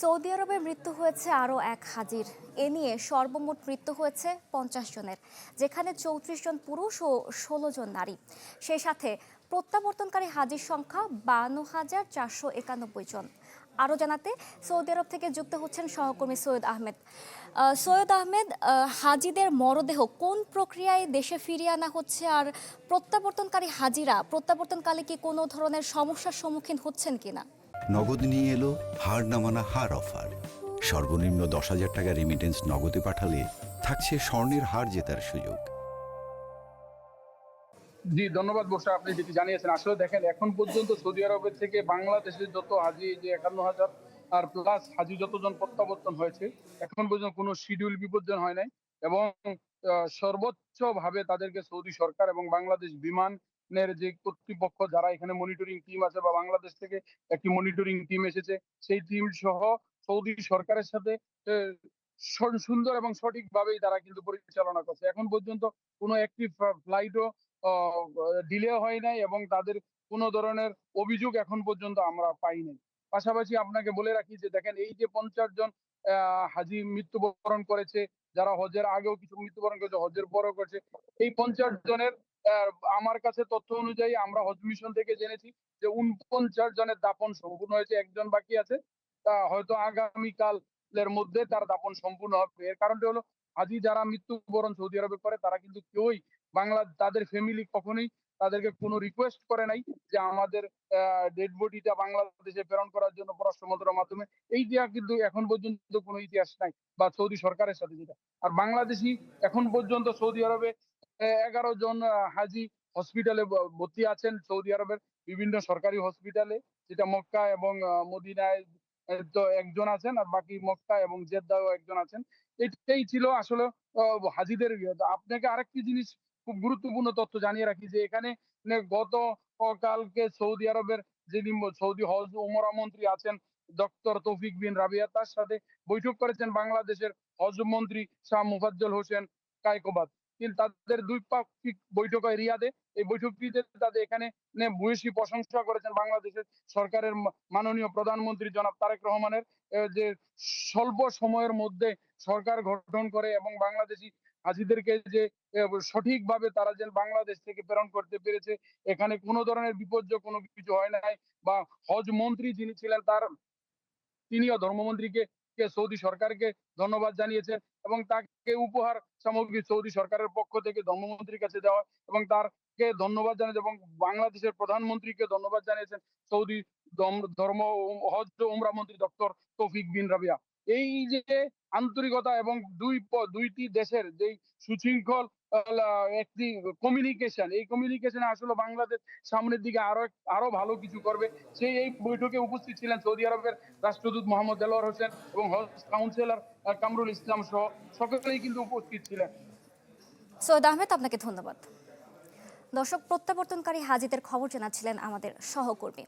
Saudi আরবে মৃত্যু হয়েছে আরও এক হাজির। এ নিয়ে সর্বমোট মৃত্যু হয়েছে 50 জনের, যেখানে 34 জন পুরুষ ও 16 জন নারী। সেই সাথে প্রত্যাবর্তনকারী হাজির সংখ্যা 52,491 জন। আরও জানাতে সৌদি আরব থেকে যুক্ত হচ্ছেন সহকর্মী সৈয়দ আহমেদ। সৈয়দ আহমেদ, হাজিদের মরদেহ কোন প্রক্রিয়ায় দেশে ফিরিয়ে আনা হচ্ছে, আর প্রত্যাবর্তনকারী হাজিরা প্রত্যাবর্তনকালে কি কোনো ধরনের সমস্যার সম্মুখীন হচ্ছেন কিনা? নগদ নিয়ে এলো হার না মানা হার অফার। সর্বনিম্ন 10,000 টাকা রেমিটেন্স নগদে পাঠালে থাকছে স্বর্ণের হার জেতার সুযোগ। জি, ধন্যবাদ বর্ষা, আপনি যেটি জানিয়েছেন। আসলে দেখেন, এখন পর্যন্ত সৌদি আরবের থেকে বাংলাদেশের যত হাজি, যে 51,000 আর প্লাস হাজি যতজন প্রত্যাবর্তন হয়েছে, এখন পর্যন্ত কোনো শিডিউল বিপর্যয় হয় নাই। এবং সর্বোচ্চ ভাবে তাদেরকে সৌদি সরকার এবং বাংলাদেশ বিমানের যে কর্তৃপক্ষ, যারা এখানে মনিটরিং টিম আছে বা বাংলাদেশ থেকে একটি মনিটরিং টিম এসেছে, সেই টিম সহ সৌদি সরকারের সাথে আহ, সুন্দর এবং সঠিকভাবেই তারা কিন্তু পরিচালনা করছে। এখন পর্যন্ত কোনো একটি ফ্লাইটও ডিলে হয় নাই এবং তাদের কোনো ধরনের অভিযোগ এখন পর্যন্ত আমরা পাই নাই। পাশাপাশি আপনাকে বলে রাখি যে দেখেন, এই যে 50 জন হাজি মৃত্যুবরণ করেছে, যারা হজের আগেও কিছু মৃত্যুবরণ করেছে, হজের পরেও করেছে, এই 50 জনের আহ, আমার কাছে তথ্য অনুযায়ী আমরা হজ মিশন থেকে জেনেছি যে 49 জনের দাফন সম্পূর্ণ হয়েছে, একজন বাকি আছে। তা হয়তো আগামীকালের মধ্যে তার দাফন সম্পূর্ণ হবে। এর কারণটা হলো, হাজি যারা মৃত্যুবরণ সৌদি আরবে করে, তারা কিন্তু কেউই তাদের ফ্যামিলি কখনোই তাদেরকে কোনো রিকোয়েস্ট করে নাই যে আমাদের ডেড বডিটা বাংলাদেশে প্রেরণ করার জন্য পররাষ্ট্র মন্ত্রণালয়ের মাধ্যমে। এইটা কিন্তু এখন পর্যন্ত কোনো ইতিহাস নাই, বা সৌদি সরকারের সাথে যেটা। আর বাংলাদেশি এখন পর্যন্ত সৌদি আরবে 11 জন হাজি হসপিটালে ভর্তি আছেন, সৌদি আরবের বিভিন্ন সরকারি হসপিটালে, যেটা মক্কা এবং মদিনায় তো একজন আছেন, আর বাকি মক্কা এবং জেদ্দাও একজন আছেন। এটাই ছিল আসলে হাজিদের ইয়ে। আপনাকে আরেকটি জিনিস, খুব গুরুত্বপূর্ণ তথ্য জানিয়ে রাখি, যে এখানে গত কালকে সৌদি আরবের যিনি সৌদি হজ উমরা মন্ত্রী আছেন, ডক্টর তৌফিক বিন রাবিয়া, তার সাথে বৈঠক করেছেন বাংলাদেশের হজ মন্ত্রী শাহ মুফাজ্জল হোসেন কায়কোবাদ। কিন্তু তাদের দুই পাক্ষিক বৈঠক হয় রিয়াদে। এই বৈঠকটিতে তাদের এখানে ভূয়সী প্রশংসা করেছেন বাংলাদেশের সরকারের মাননীয় প্রধানমন্ত্রী জনাব তারেক রহমানের, যে স্বল্প সময়ের মধ্যে সরকার গঠন করে এবং বাংলাদেশি হাজিদেরকে যে সঠিকভাবে তারা যেন বাংলাদেশ থেকে প্রেরণ করতে পেরেছে, এখানে কোনো ধরনের বিপর্যয় কোনো কিছু হয় নাই। বা হজ মন্ত্রী যিনি ছিলেন, তিনিও ধর্মমন্ত্রীকে সৌদি সরকারকে ধন্যবাদ জানিয়েছেন এবং তাকে উপহার সামগ্রী সৌদি সরকারের পক্ষ থেকে ধর্মমন্ত্রীর কাছে দেওয়া, এবং তারকে ধন্যবাদ জানিয়েছে, এবং বাংলাদেশের প্রধানমন্ত্রীকে ধন্যবাদ জানিয়েছেন সৌদি ধর্ম হজ ও উমরা মন্ত্রী ডক্টর তৌফিক বিন রাবিয়া। এই যে আন্তরিকতা এবং দুইটি দেশের যে সুশৃঙ্খল একটি কমিউনিকেশন, এই কমিউনিকেশনে আসলে বাংলাদেশ সামনের দিকে আরো ভালো কিছু করবে। সেই এই বৈঠকে উপস্থিত ছিলেন সৌদি আরবের রাষ্ট্রদূত মোহাম্মদ দেলোয়ার হোসেন এবং হজ কাউন্সিলর কামরুল ইসলাম সহ সকলেই কিন্তু উপস্থিত ছিলেন। সৈয়দ আহমেদ, আপনাকে ধন্যবাদ। দর্শক, প্রত্যাবর্তনকারী হাজিদের খবর জানাচ্ছিলেন আমাদের সহকর্মী।